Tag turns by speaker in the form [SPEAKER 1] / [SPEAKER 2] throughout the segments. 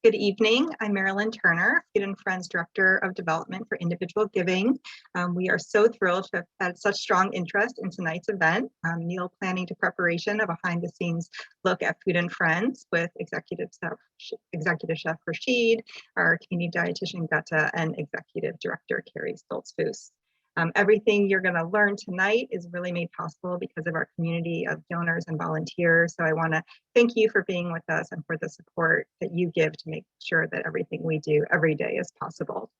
[SPEAKER 1] Good evening. I'm Marilyn Turner, Food and Friends Director of Development for Individual Giving. We are so thrilled to have had such strong interest in tonight's event, meal planning to preparation, a behind the scenes look at Food and Friends with Executive Chef Rasheed, our Community Dietitian Agata, and Executive Director Carrie Stoltzfus. Everything you're going to learn tonight is really made possible because of our community of donors and volunteers. So I want to thank you for being with us and for the support that you give to make sure that everything we do every day is possible.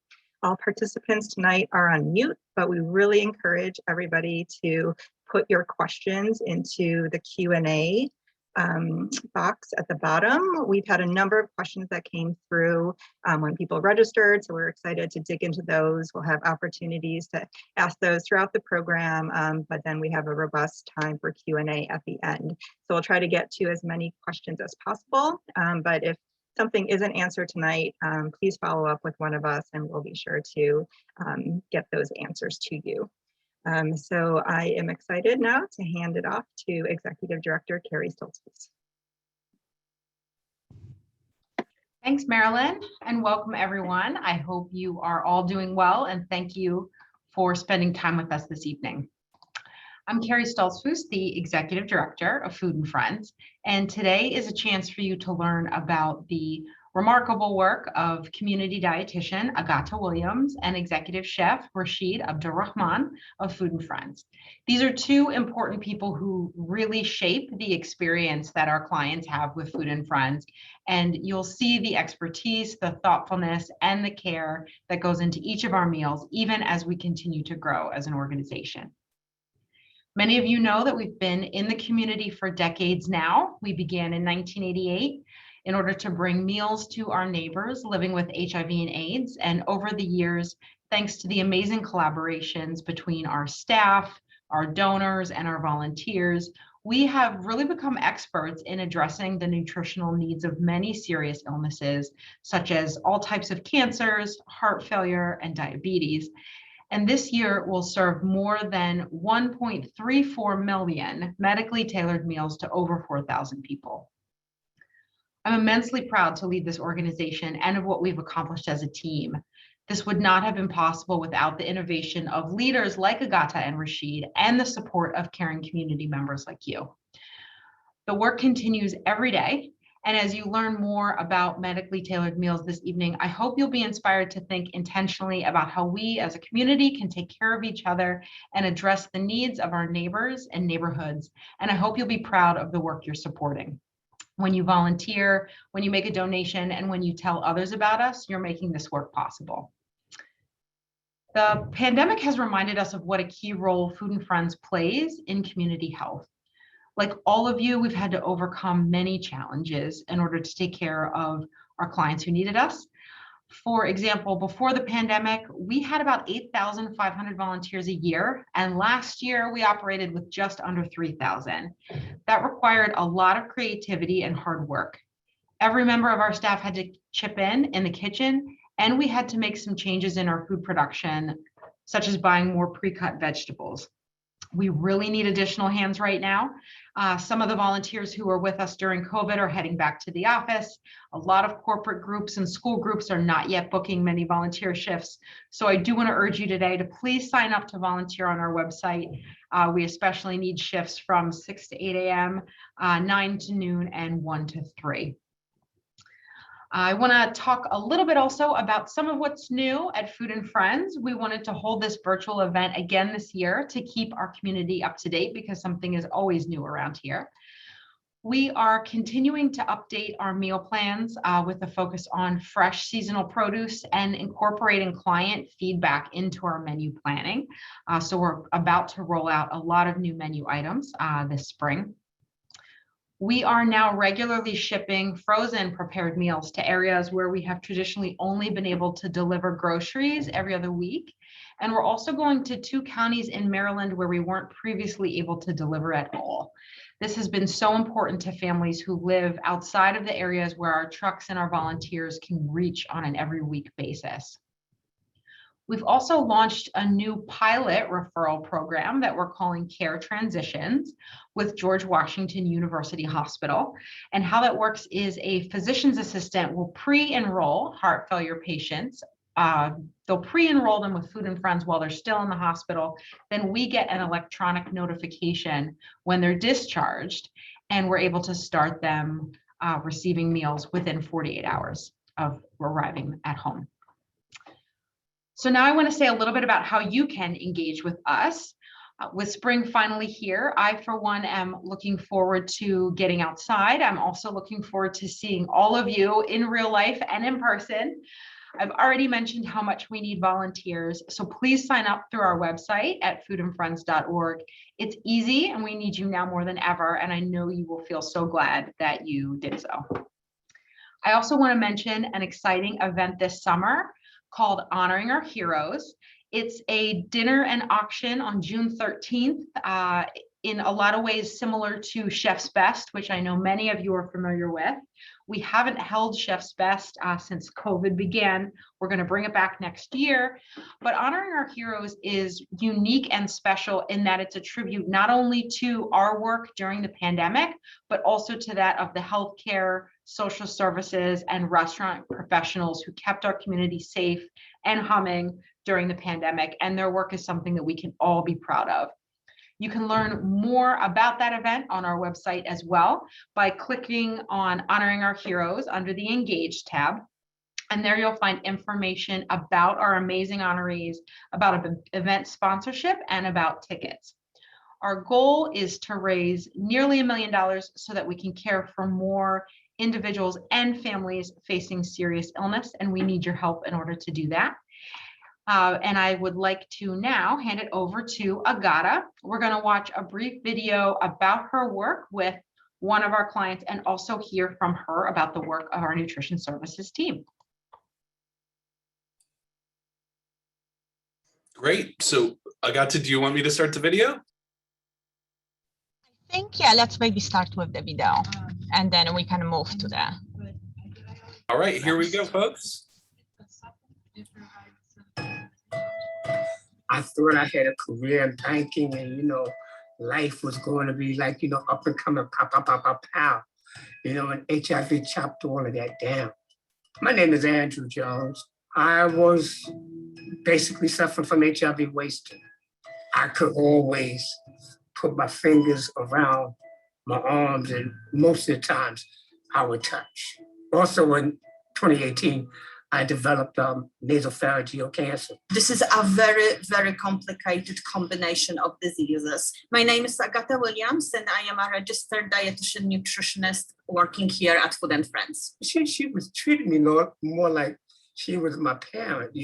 [SPEAKER 1] All participants tonight are on mute, but we really encourage everybody to put your questions into the Q&A box at the bottom. We've had a number of questions that came through when people registered, so we're excited to dig into those. We'll have opportunities to ask those throughout the program, but then we have a robust time for Q&A at the end. So we'll try to get to as many questions as possible, but if something isn't answered tonight, please follow up with one of us and we'll be sure to get those answers to you. So I am excited now to hand it off to Executive Director Carrie Stoltzfus.
[SPEAKER 2] Thanks, Marilyn, and welcome everyone. I hope you are all doing well, and thank you for spending time with us this evening. I'm Carrie Stoltzfus, the Executive Director of Food and Friends, and today is a chance for you to learn about the remarkable work of Community Dietitian Agata Williams and Executive Chef Rasheed Abdurrahman of Food and Friends. These are two important people who really shape the experience that our clients have with Food and Friends, and you'll see the expertise, the thoughtfulness, and the care that goes into each of our meals, even as we continue to grow as an organization. Many of you know that we've been in the community for decades now. We began in 1988 in order to bring meals to our neighbors living with HIV and AIDS. And over the years, thanks to the amazing collaborations between our staff, our donors, and our volunteers, we have really become experts in addressing the nutritional needs of many serious illnesses, such as all types of cancers, heart failure, and diabetes. And this year will serve more than 1.34 million medically tailored meals to over 4,000 people. I'm immensely proud to lead this organization and of what we've accomplished as a team. This would not have been possible without the innovation of leaders like Agata and Rasheed and the support of caring community members like you. The work continues every day, and as you learn more about medically tailored meals this evening, I hope you'll be inspired to think intentionally about how we as a community can take care of each other and address the needs of our neighbors and neighborhoods. And I hope you'll be proud of the work you're supporting. When you volunteer, when you make a donation, and when you tell others about us, you're making this work possible. The pandemic has reminded us of what a key role Food and Friends plays in community health. Like all of you, we've had to overcome many challenges in order to take care of our clients who needed us. For example, before the pandemic, we had about 8,500 volunteers a year, and last year we operated with just under 3,000. That required a lot of creativity and hard work. Every member of our staff had to chip in the kitchen, and we had to make some changes in our food production, such as buying more pre-cut vegetables. We really need additional hands right now. Some of the volunteers who were with us during COVID are heading back to the office. A lot of corporate groups and school groups are not yet booking many volunteer shifts. So I do want to urge you today to please sign up to volunteer on our website. We especially need shifts from 6 to 8 a.m., 9 to noon, and 1 to 3. I want to talk a little bit also about some of what's new at Food and Friends. We wanted to hold this virtual event again this year to keep our community up to date because something is always new around here. We are continuing to update our meal plans with a focus on fresh seasonal produce and incorporating client feedback into our menu planning. So we're about to roll out a lot of new menu items this spring. We are now regularly shipping frozen prepared meals to areas where we have traditionally only been able to deliver groceries every other week. And we're also going to 2 counties in Maryland where we weren't previously able to deliver at all. This has been so important to families who live outside of the areas where our trucks and our volunteers can reach on an every week basis. We've also launched a new pilot referral program that we're calling Care Transitions with George Washington University Hospital. And how that works is a physician's assistant will pre-enroll heart failure patients. They'll pre-enroll them with Food and Friends while they're still in the hospital. Then we get an electronic notification when they're discharged, and we're able to start them receiving meals within 48 hours of arriving at home. So now I want to say a little bit about how you can engage with us. With spring finally here, I, for one, am looking forward to getting outside. I'm also looking forward to seeing all of you in real life and in person. I've already mentioned how much we need volunteers, so please sign up through our website at foodandfriends.org. It's easy, and we need you now more than ever, and I know you will feel so glad that you did so. I also want to mention an exciting event this summer called Honoring Our Heroes. It's a dinner and auction on June 13th, in a lot of ways similar to Chef's Best, which I know many of you are familiar with. We haven't held Chef's Best since COVID began. We're going to bring it back next year. But Honoring Our Heroes is unique and special in that it's a tribute not only to our work during the pandemic, but also to that of the healthcare, social services, and restaurant professionals who kept our community safe and humming during the pandemic. And their work is something that we can all be proud of. You can learn more about that event on our website as well by clicking on Honoring Our Heroes under the Engage tab. And there you'll find information about our amazing honorees, about event sponsorship, and about tickets. Our goal is to raise nearly $1 million so that we can care for more individuals and families facing serious illness, and we need your help in order to do that. And I would like to now hand it over to Agata. We're going to watch a brief video about her work with one of our clients and also hear from her about the work of our nutrition services team.
[SPEAKER 3] Great. So Agata, do you want me to start the video?
[SPEAKER 4] I think, yeah, let's maybe start with the video and then we can move to the.
[SPEAKER 3] All right, here we go, folks.
[SPEAKER 5] I thought I had a career in banking and, life was going to be like, up and coming, pow. And HIV chopped all of that down. My name is Andrew Jones. I was basically suffering from HIV wasting. I could always put my fingers around my arms, and most of the times I would touch. Also in 2018, I developed nasopharyngeal cancer.
[SPEAKER 6] This is a very, very complicated combination of diseases. My name is Sagata Williams, and I am a registered dietitian nutritionist working here at Food and Friends.
[SPEAKER 5] She was treating me more like she was my parent,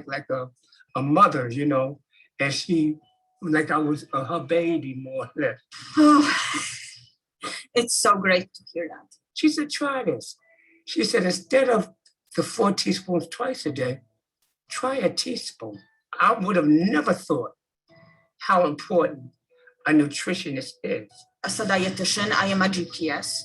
[SPEAKER 5] like a mother, and she, like I was her baby, more or less.
[SPEAKER 6] Oh, it's so great to hear that.
[SPEAKER 5] She said, try this. She said, instead of the 4 teaspoons twice a day, try a teaspoon. I would have never thought how important a nutritionist is.
[SPEAKER 6] As a dietitian, I am a GPS.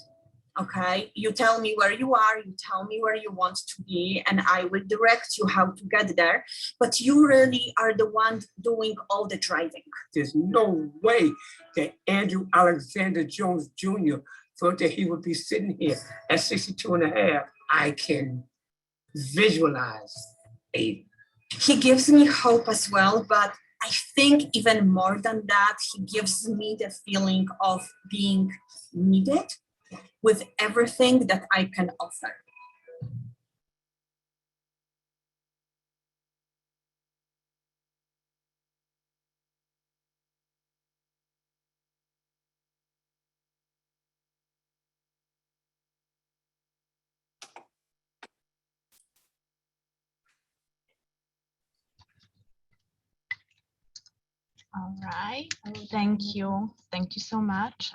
[SPEAKER 6] Okay, you tell me where you are, you tell me where you want to be, and I will direct you how to get there. But you really are the one doing all the driving.
[SPEAKER 5] There's no way that Andrew Alexander Jones Jr. thought that he would be sitting here at 62 and a half. I can visualize it.
[SPEAKER 6] He gives me hope as well, but I think even more than that, he gives me the feeling of being needed with everything that I can offer.
[SPEAKER 4] All right, thank you. Thank you so much.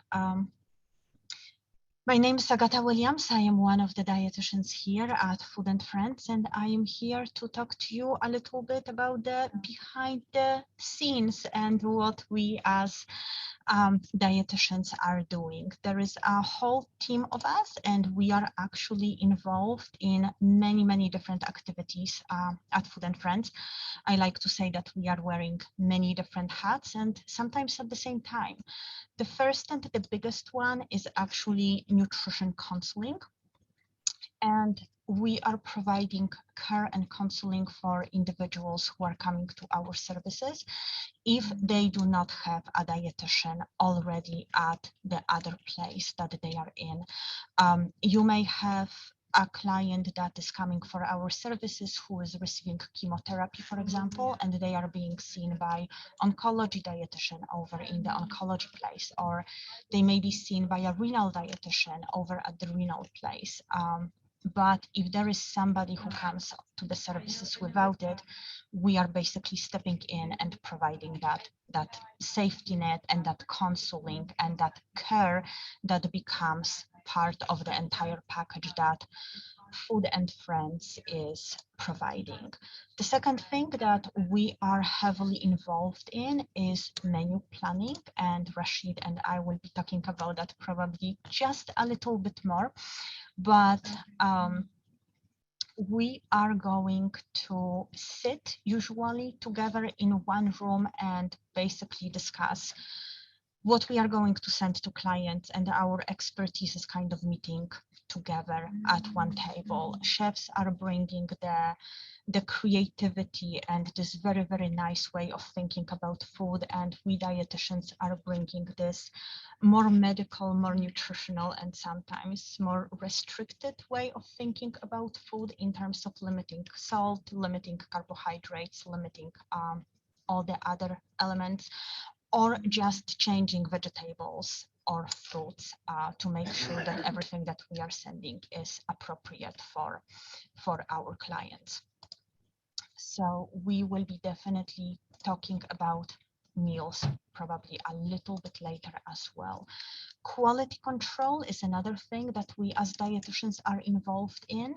[SPEAKER 4] My name is Agata Williams. I am one of the dietitians here at Food and Friends, and I am here to talk to you a little bit about the behind the scenes and what we as dietitians are doing. There is a whole team of us, and we are actually involved in many, many different activities at Food and Friends. I like to say that we are wearing many different hats and sometimes at the same time. The first and the biggest one is actually nutrition counseling. And we are providing care and counseling for individuals who are coming to our services if they do not have a dietitian already at the other place that they are in. You may have a client that is coming for our services who is receiving chemotherapy, for example, and they are being seen by oncology dietitian over in the oncology place, or they may be seen by a renal dietitian over at the renal place. But if there is somebody who comes to the services without it, we are basically stepping in and providing that safety net and that counseling and that care that becomes part of the entire package that Food and Friends is providing. The second thing that we are heavily involved in is menu planning, and Rasheed and I will be talking about that probably just a little bit more. But we are going to sit usually together in one room and basically discuss what we are going to send to clients, and our expertise is kind of meeting together at one table. Chefs are bringing the creativity and this very, very nice way of thinking about food, and we dietitians are bringing this more medical, more nutritional, and sometimes more restricted way of thinking about food in terms of limiting salt, limiting carbohydrates, limiting all the other elements, or just changing vegetables or fruits to make sure that everything that we are sending is appropriate for our clients. So we will be definitely talking about meals probably a little bit later as well. Quality control is another thing that we as dietitians are involved in.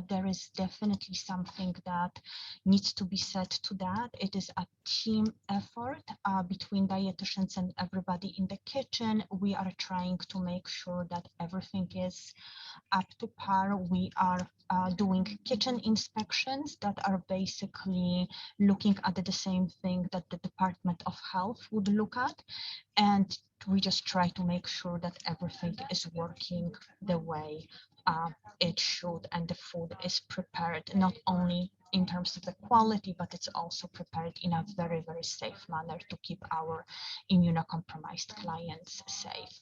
[SPEAKER 4] There is definitely something that needs to be said to that. It is a team effort between dietitians and everybody in the kitchen. We are trying to make sure that everything is up to par. We are doing kitchen inspections that are basically looking at the same thing that the Department of Health would look at, and we just try to make sure that everything is working the way it should, and the food is prepared not only in terms of the quality, but it's also prepared in a very, very safe manner to keep our immunocompromised clients safe.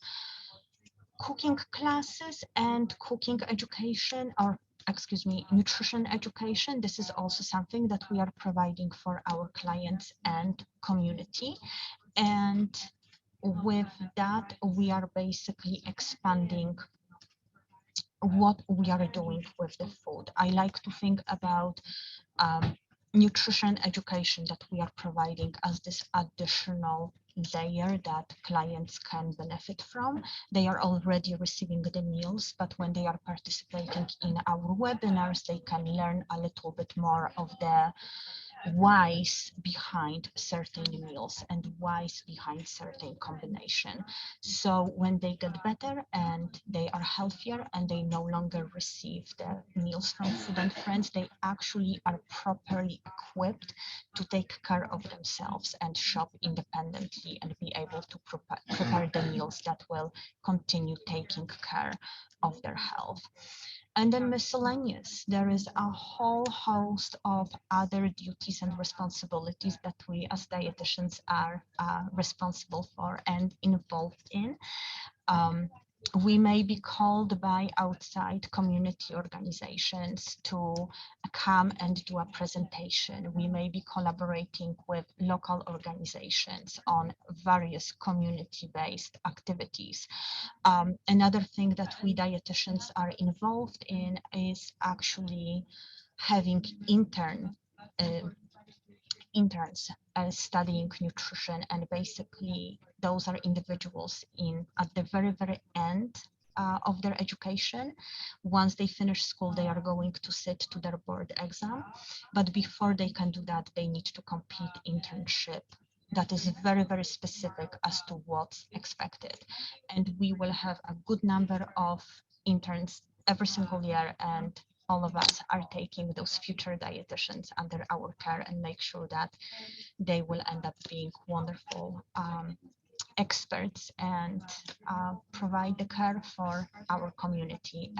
[SPEAKER 4] Cooking classes and cooking education, or excuse me, nutrition education. This is also something that we are providing for our clients and community. And with that, we are basically expanding what we are doing with the food. I like to think about nutrition education that we are providing as this additional layer that clients can benefit from. They are already receiving the meals, but when they are participating in our webinars, they can learn a little bit more of the whys behind certain meals and whys behind certain combination. So when they get better and they are healthier and they no longer receive the meals from Food and Friends, they actually are properly equipped to take care of themselves and shop independently and be able to prepare the meals that will continue taking care of their health. And then miscellaneous, there is a whole host of other duties and responsibilities that we as dietitians are responsible for and involved in. We may be called by outside community organizations to come and do a presentation. We may be collaborating with local organizations on various community-based activities. Another thing that we dietitians are involved in is actually having interns studying nutrition, and basically those are individuals at the very, very end of their education. Once they finish school, they are going to sit to their board exam, but before they can do that, they need to complete internship that is very, very specific as to what's expected. And we will have a good number of interns every single year, and all of us are taking those future dietitians under our care and make sure that they will end up being wonderful experts and provide the care for our community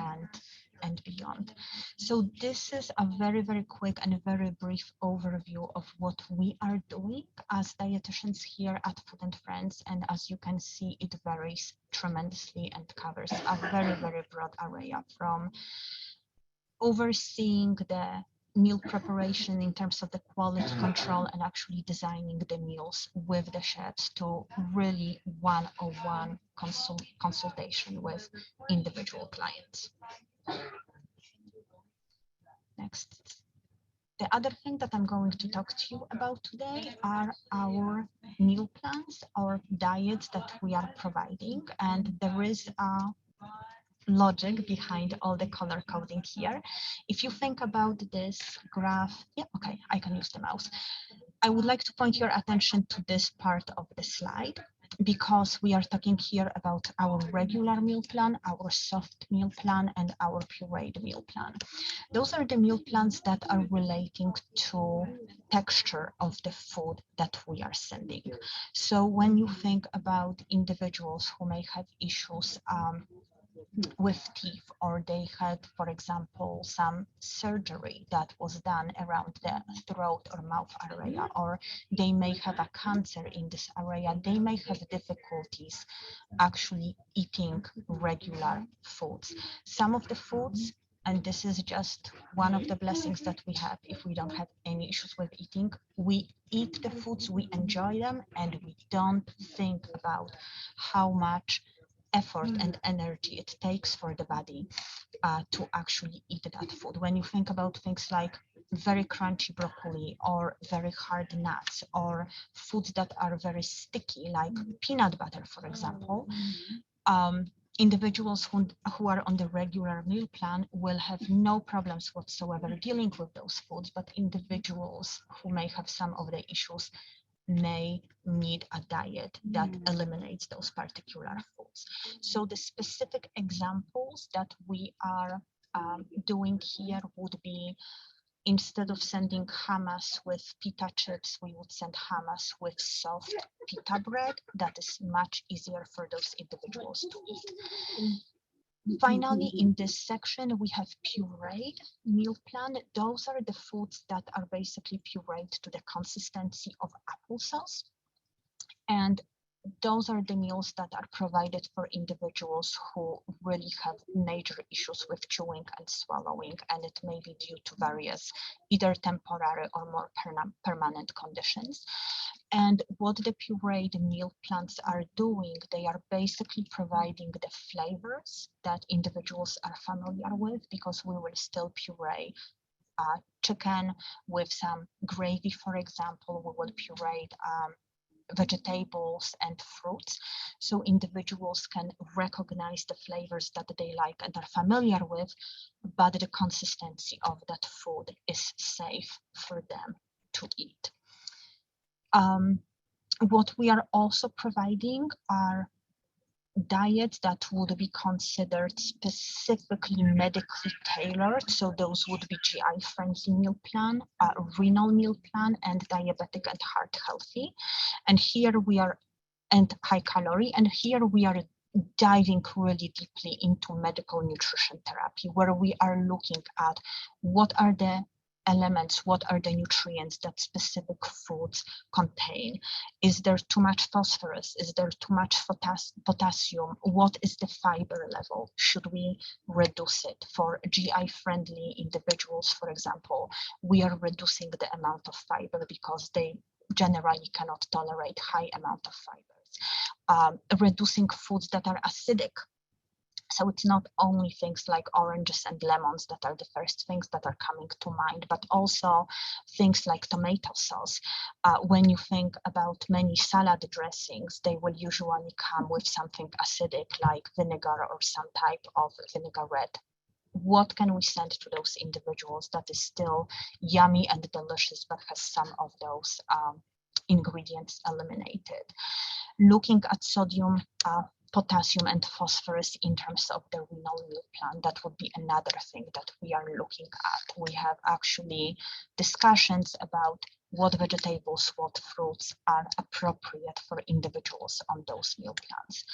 [SPEAKER 4] and beyond. So this is a very, very quick and a very brief overview of what we are doing as dietitians here at Food and Friends. And as you can see, it varies tremendously and covers a very, very broad area, from overseeing the meal preparation in terms of the quality control and actually designing the meals with the chefs, to really one-on-one consultation with individual clients. Next. The other thing that I'm going to talk to you about today are our meal plans or diets that we are providing. And there is a logic behind all the color coding here. If you think about this graph, yeah, okay, I can use the mouse. I would like to point your attention to this part of the slide, because we are talking here about our regular meal plan, our soft meal plan, and our pureed meal plan. Those are the meal plans that are relating to texture of the food that we are sending. So when you think about individuals who may have issues with teeth, or they had, for example, some surgery that was done around the throat or mouth area, or they may have a cancer in this area, they may have difficulties actually eating regular foods. Some of the foods, and this is just one of the blessings that we have if we don't have any issues with eating, we eat the foods, we enjoy them, and we don't think about how much effort and energy it takes for the body to actually eat that food. When you think about things like very crunchy broccoli or very hard nuts, or foods that are very sticky like peanut butter, for example, individuals who are on the regular meal plan will have no problems whatsoever dealing with those foods, but individuals who may have some of the issues may need a diet that eliminates those particular foods. So the specific examples that we are doing here would be, instead of sending hummus with pita chips, we would send hummus with soft pita bread. That is much easier for those individuals to eat. Finally, in this section, we have pureed meal plan. Those are the foods that are basically pureed to the consistency of applesauce. And those are the meals that are provided for individuals who really have major issues with chewing and swallowing, and it may be due to various either temporary or more permanent conditions. And what the pureed meal plans are doing, they are basically providing the flavors that individuals are familiar with, because we will still puree chicken with some gravy, for example. We will puree vegetables and fruits, so individuals can recognize the flavors that they like and are familiar with, but the consistency of that food is safe for them to eat. What we are also providing are diets that would be considered specifically medically tailored. So those would be GI friendly meal plan, renal meal plan, and diabetic and heart healthy. And here we are, and high calorie. And here we are diving really deeply into medical nutrition therapy, where we are looking at what are the elements, what are the nutrients that specific foods contain. Is there too much phosphorus? Is there too much potassium? What is the fiber level? Should we reduce it? For GI friendly individuals, for example, we are reducing the amount of fiber because they generally cannot tolerate high amount of fibers. Reducing foods that are acidic. So it's not only things like oranges and lemons that are the first things that are coming to mind, but also things like tomato sauce. When you think about many salad dressings, they will usually come with something acidic like vinegar or some type of vinaigrette. What can we send to those individuals that is still yummy and delicious, but has some of those ingredients eliminated. Looking at sodium, potassium and phosphorus in terms of the renal meal plan, that would be another thing that we are looking at. We have actually discussions about what vegetables, what fruits are appropriate for individuals on those meal plans.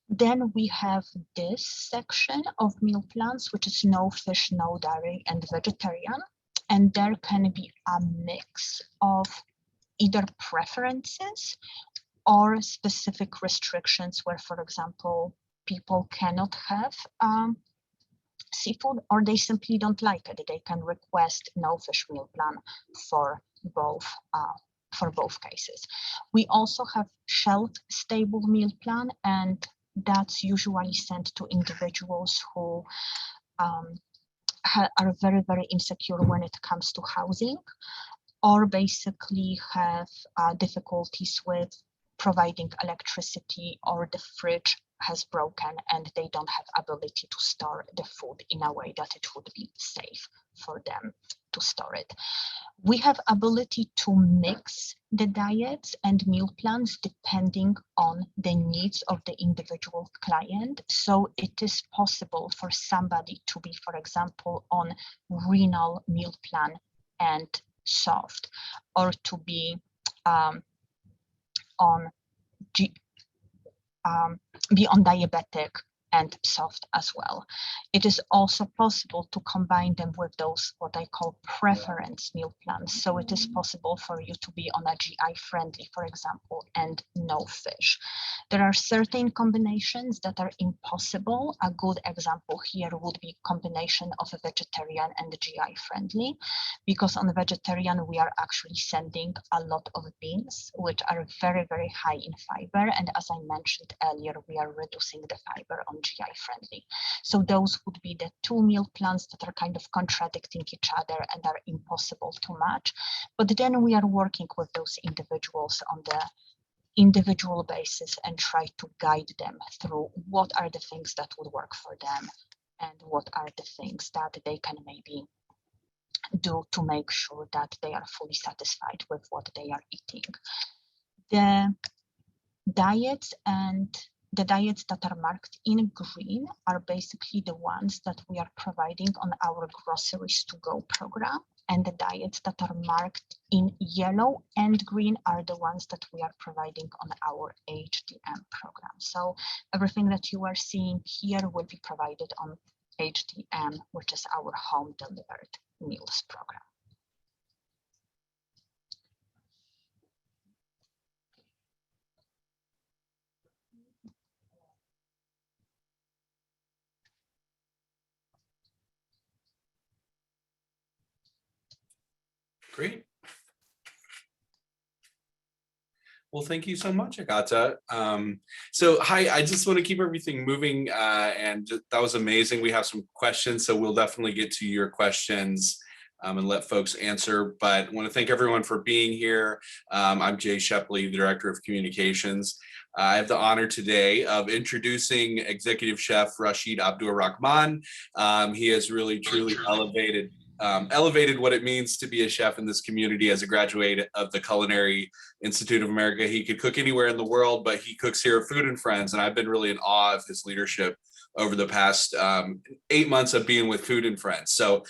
[SPEAKER 4] Then we have this section of meal plans, which is no fish, no dairy, and vegetarian. And there can be a mix of either preferences or specific restrictions where, for example, people cannot have seafood, or they simply don't like it. They can request no fish meal plan for both cases. We also have shelf-stable meal plan, and that's usually sent to individuals who are very, very insecure when it comes to housing, or basically have difficulties with providing electricity, or the fridge has broken and they don't have ability to store the food in a way that it would be safe for them to store it. We have ability to mix the diets and meal plans depending on the needs of the individual client. So it is possible for somebody to be, for example, on renal meal plan and soft, or to be on diabetic and soft as well. It is also possible to combine them with those what I call preference meal plans. So it is possible for you to be on a GI friendly, for example, and no fish. There are certain combinations that are impossible. A good example here would be combination of a vegetarian and GI friendly, because on the vegetarian we are actually sending a lot of beans, which are very, very high in fiber. And as I mentioned earlier, we are reducing the fiber on GI friendly. So those would be the two meal plans that are kind of contradicting each other and are impossible to match. But then we are working with those individuals on the individual basis and try to guide them through what are the things that would work for them and what are the things that they can maybe do to make sure that they are fully satisfied with what they are eating. The diets that are marked in green are basically the ones that we are providing on our Groceries to Go program. And the diets that are marked in yellow and green are the ones that we are providing on our HDM program. So everything that you are seeing here will be provided on HDM, which is our home delivered meals program.
[SPEAKER 3] Great. Well, thank you so much, Agata. So hi, I just want to keep everything moving, and that was amazing. We have some questions, so we'll definitely get to your questions and let folks answer. But I want to thank everyone for being here. I'm Jay Shepley, the Director of Communications. I have the honor today of introducing Executive Chef Rasheed Abdurrahman. He has really, truly elevated what it means to be a chef in this community. As a graduate of the Culinary Institute of America, he could cook anywhere in the world, but he cooks here at Food and Friends, and I've been really in awe of his leadership over the past 8 months of being with Food and Friends. So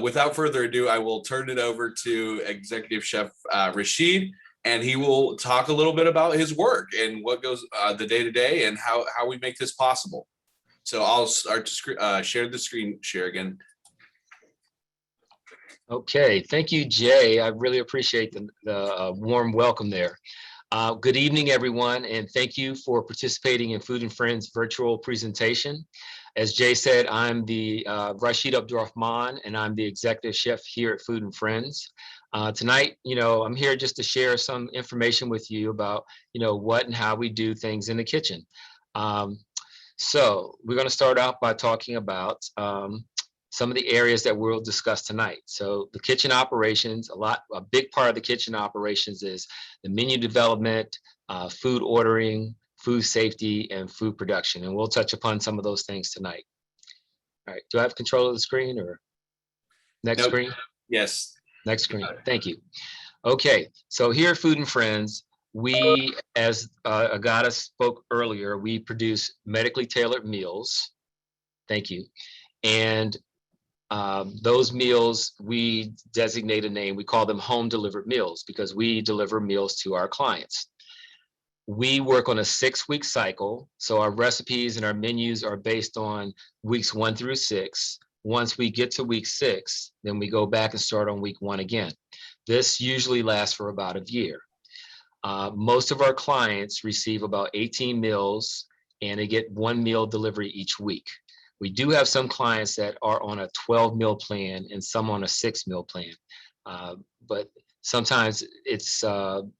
[SPEAKER 3] without further ado, I will turn it over to Executive Chef Rasheed, and he will talk a little bit about his work and what goes the day-to-day and how we make this possible. So I'll start to share the screen share again.
[SPEAKER 7] Okay, thank you, Jay. I really appreciate the warm welcome there. Good evening, everyone, and thank you for participating in Food and Friends virtual presentation. As Jay said, I'm the Rasheed Abdurrahman, and I'm the executive chef here at Food and Friends. Tonight, I'm here just to share some information with you about, what and how we do things in the kitchen. So we're going to start out by talking about some of the areas that we'll discuss tonight. So the kitchen operations, a big part of the kitchen operations is the menu development, food ordering, food safety, and food production. And we'll touch upon some of those things tonight. All right, do I have control of the screen or next screen?
[SPEAKER 3] Yes.
[SPEAKER 7] Next screen, thank you. Okay, so here at Food and Friends, we, as Agata spoke earlier, we produce medically tailored meals. Thank you. And those meals, we designate a name. We call them home delivered meals because we deliver meals to our clients. We work on a 6-week cycle. So our recipes and our menus are based on weeks 1 through 6. Once we get to week 6, then we go back and start on week 1 again. This usually lasts for about a year. Most of our clients receive about 18 meals and they get 1 meal delivery each week. We do have some clients that are on a 12 meal plan and some on a 6 meal plan. But sometimes it's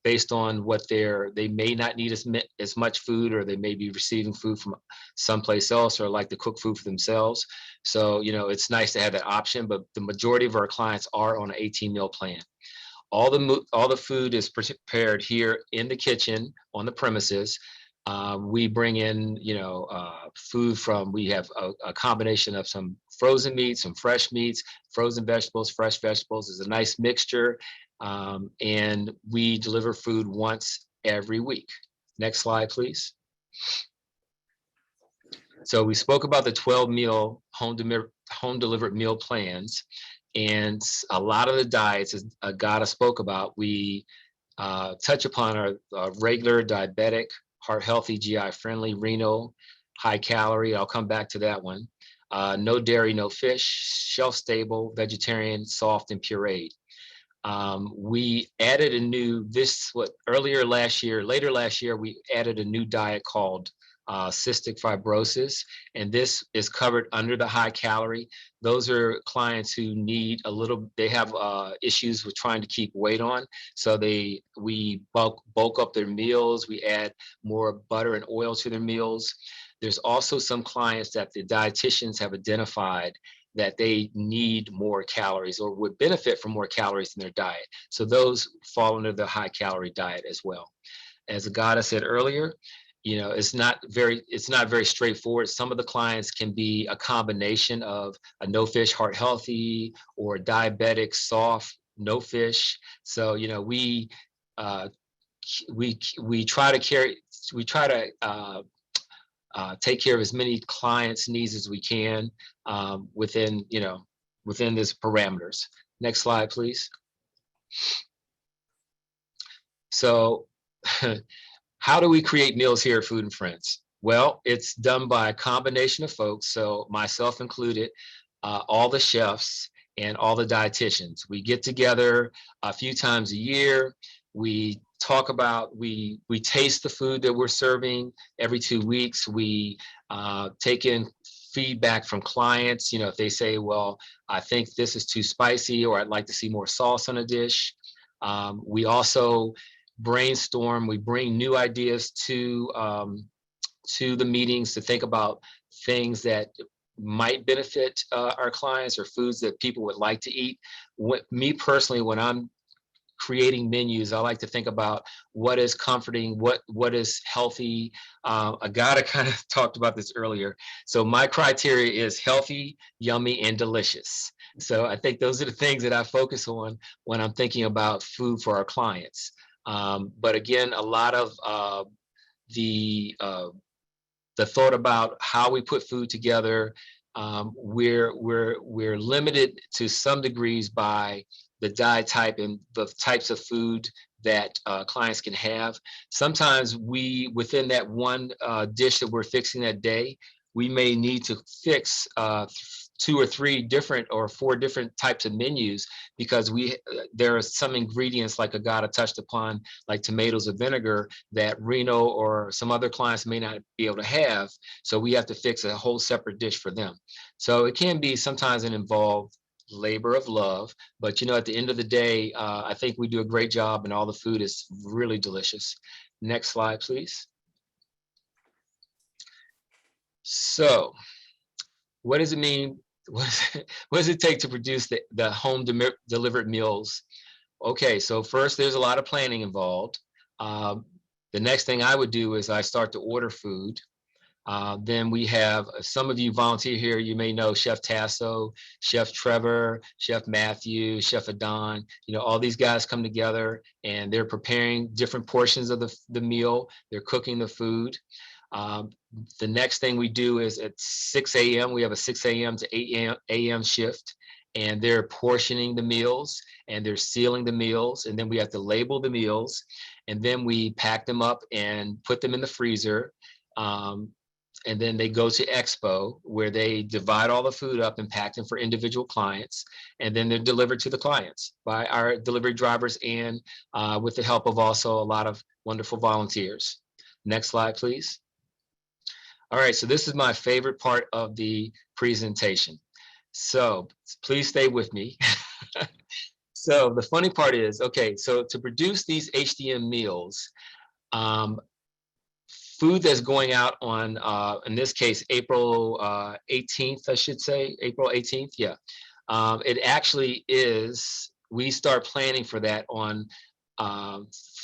[SPEAKER 7] based on what they may not need as much food, or they may be receiving food from someplace else, or like to cook food for themselves. So, you know, it's nice to have that option, but the majority of our clients are on an 18 meal plan. All the food is prepared here in the kitchen on the premises. We bring in, you know, food from, we have a combination of some frozen meats, some fresh meats, frozen vegetables, fresh vegetables. It's a nice mixture. And we deliver food once every week. Next slide, please. So we spoke about the 12 meal home delivered meal plans. And a lot of the diets, as Agata spoke about, we touch upon our regular diabetic, heart healthy, GI friendly, renal, high calorie. I'll come back to that one. No dairy, no fish, shelf stable, vegetarian, soft and pureed. We added a new, later last year, we added a new diet called cystic fibrosis, and this is covered under the high calorie. Those are clients who need they have issues with trying to keep weight on. So we bulk up their meals. We add more butter and oil to their meals. There's also some clients that the dietitians have identified that they need more calories or would benefit from more calories in their diet. So those fall under the high calorie diet as well. As Agata said earlier, you know, it's not very straightforward. Some of the clients can be a combination of a no fish, heart healthy, or diabetic, soft, no fish. So, you know, we try to take care of as many clients' needs as we can within these parameters. Next slide, please. So how do we create meals here at Food and Friends? Well, it's done by a combination of folks, so myself included, all the chefs and all the dietitians. We get together a few times a year. We talk about, we taste the food that we're serving every 2 weeks. We take in feedback from clients. You know, if they say, well, I think this is too spicy, or I'd like to see more sauce on a dish. We also brainstorm. We bring new ideas to the meetings to think about things that might benefit our clients, or foods that people would like to eat. Me personally, when I'm creating menus, I like to think about what is comforting, what is healthy. Agata kind of talked about this earlier. So my criteria is healthy, yummy, and delicious. So I think those are the things that I focus on when I'm thinking about food for our clients. But again, a lot of the thought about how we put food together, we're limited to some degrees by the diet type and the types of food that clients can have. Sometimes within that one dish that we're fixing that day, we may need to fix 2 or 3 different or 4 different types of menus, because there are some ingredients, like Agata touched upon, like tomatoes or vinegar, that Reno or some other clients may not be able to have. So we have to fix a whole separate dish for them. So it can be sometimes an involved labor of love, but you know, at the end of the day, I think we do a great job, and all the food is really delicious. Next slide, please. So what does it mean? What does it take to produce the home delivered meals? Okay, so first, there's a lot of planning involved. The next thing I would do is I start to order food. Then we have some of you volunteer here. You may know Chef Tasso, Chef Trevor, Chef Matthew, Chef Adon. You know, all these guys come together and they're preparing different portions of the meal. They're cooking the food. The next thing we do is at 6 a.m. We have a 6 a.m. to 8 a.m. shift, and they're portioning the meals and they're sealing the meals. And then we have to label the meals, and then we pack them up and put them in the freezer. And then they go to Expo, where they divide all the food up and pack them for individual clients. And then they're delivered to the clients by our delivery drivers and with the help of also a lot of wonderful volunteers. Next slide, please. All right, so this is my favorite part of the presentation. So please stay with me. So the funny part is, okay, so to produce these HDM meals, food that's going out on, in this case, April 18th, I should say, April 18th, yeah. It actually is, we start planning for that on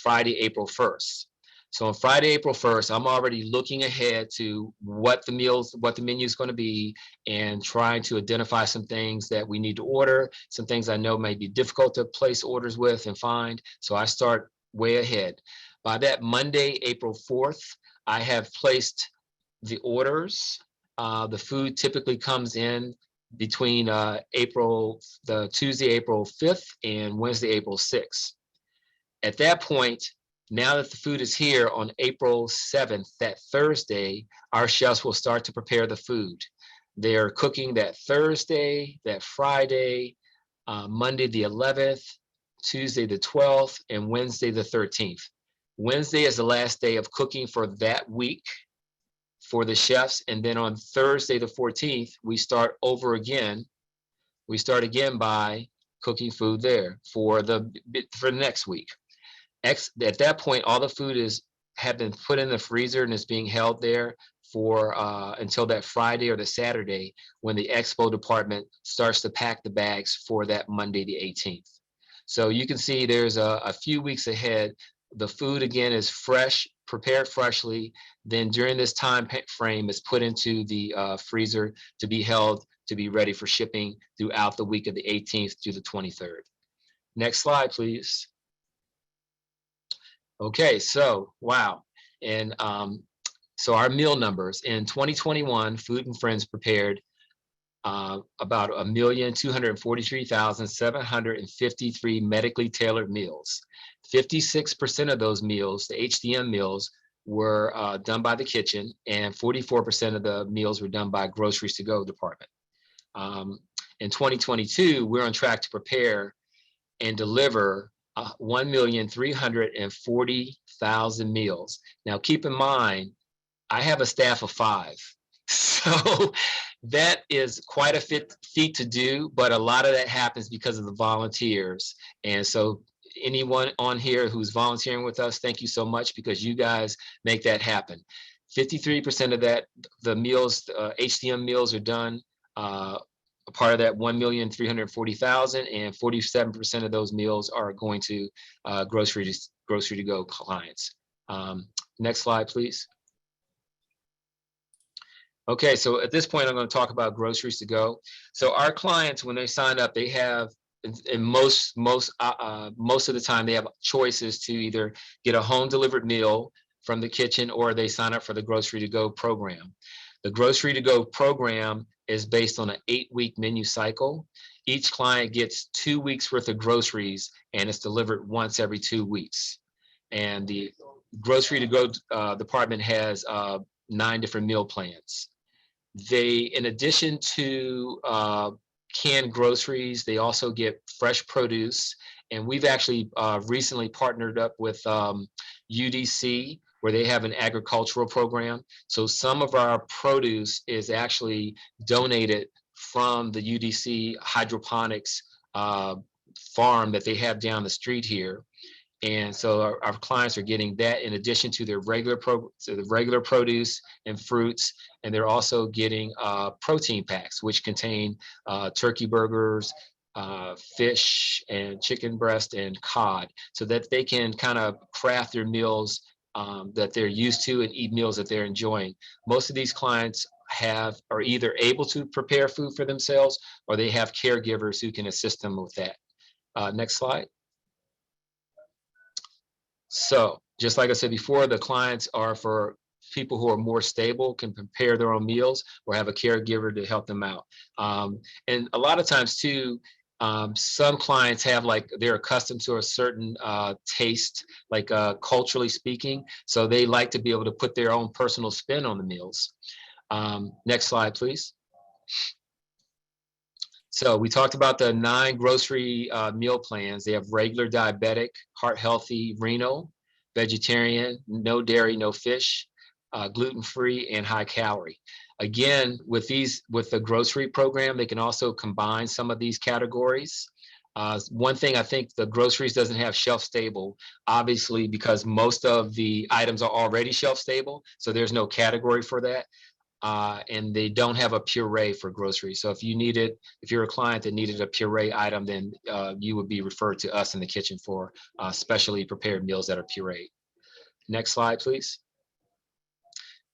[SPEAKER 7] Friday, April 1st. So on Friday, April 1st, I'm already looking ahead to what the menu is going to be and trying to identify some things that we need to order, some things I know may be difficult to place orders with and find. So I start way ahead. By that Monday, April 4th, I have placed the orders. The food typically comes in between Tuesday, April 5th and Wednesday, April 6th. At that point, now that the food is here on April 7th, that Thursday, our chefs will start to prepare the food. They are cooking that Thursday, that Friday, Monday the 11th, Tuesday the 12th, and Wednesday the 13th. Wednesday is the last day of cooking for that week for the chefs. And then on Thursday, the 14th, we start over again. We start again by cooking food there for the next week. At that point, all the food have been put in the freezer and is being held there for until that Friday or the Saturday when the Expo department starts to pack the bags for that Monday, the 18th. So you can see there's a few weeks ahead. The food again is fresh, prepared freshly. Then during this time frame is put into the freezer to be held, to be ready for shipping throughout the week of the 18th to the 23rd. Next slide, please. Okay, so wow. And so our meal numbers in 2021, Food and Friends prepared about 1,243,753 medically tailored meals. 56% of those meals, the HDM meals, were done by the kitchen, and 44% of the meals were done by Groceries to Go department. In 2022, we're on track to prepare and deliver 1,340,000 meals. Now, keep in mind, I have a staff of 5. So that is quite a feat to do, but a lot of that happens because of the volunteers. And so anyone on here who's volunteering with us, thank you so much, because you guys make that happen. 53% of that, the meals, HDM meals are done. A part of that 1,340,000, and 47% of those meals are going to grocery to go clients. Next slide, please. Okay, so at this point, I'm going to talk about Groceries to Go. So our clients, when they sign up, they have, and most of the time, they have choices to either get a home delivered meal from the kitchen, or they sign up for the Grocery to Go program. The Grocery to Go program is based on an 8-week menu cycle. Each client gets 2 weeks worth of groceries, and it's delivered once every 2 weeks. And the Grocery to Go department has 9 different meal plans. They, in addition to canned groceries, they also get fresh produce. And we've actually recently partnered up with UDC, where they have an agricultural program. So some of our produce is actually donated from the UDC hydroponics farm that they have down the street here. And so our clients are getting that in addition to their regular produce and fruits. And they're also getting protein packs, which contain turkey burgers, fish and chicken breast and cod, so that they can kind of craft their meals that they're used to and eat meals that they're enjoying. Most of these clients are either able to prepare food for themselves or they have caregivers who can assist them with that. Next slide. So just like I said before, the clients are for people who are more stable, can prepare their own meals or have a caregiver to help them out. And a lot of times too, some clients have they're accustomed to a certain taste, culturally speaking. So they like to be able to put their own personal spin on the meals. Next slide, please. So we talked about the 9 grocery meal plans. They have regular, diabetic, heart healthy, renal, vegetarian, no dairy, no fish, gluten-free, and high calorie. Again, with the grocery program, they can also combine some of these categories. One thing I think the groceries doesn't have shelf stable, obviously, because most of the items are already shelf stable. So there's no category for that. And they don't have a puree for groceries. So if you're a client that needed a puree item, then you would be referred to us in the kitchen for specially prepared meals that are pureed. Next slide, please.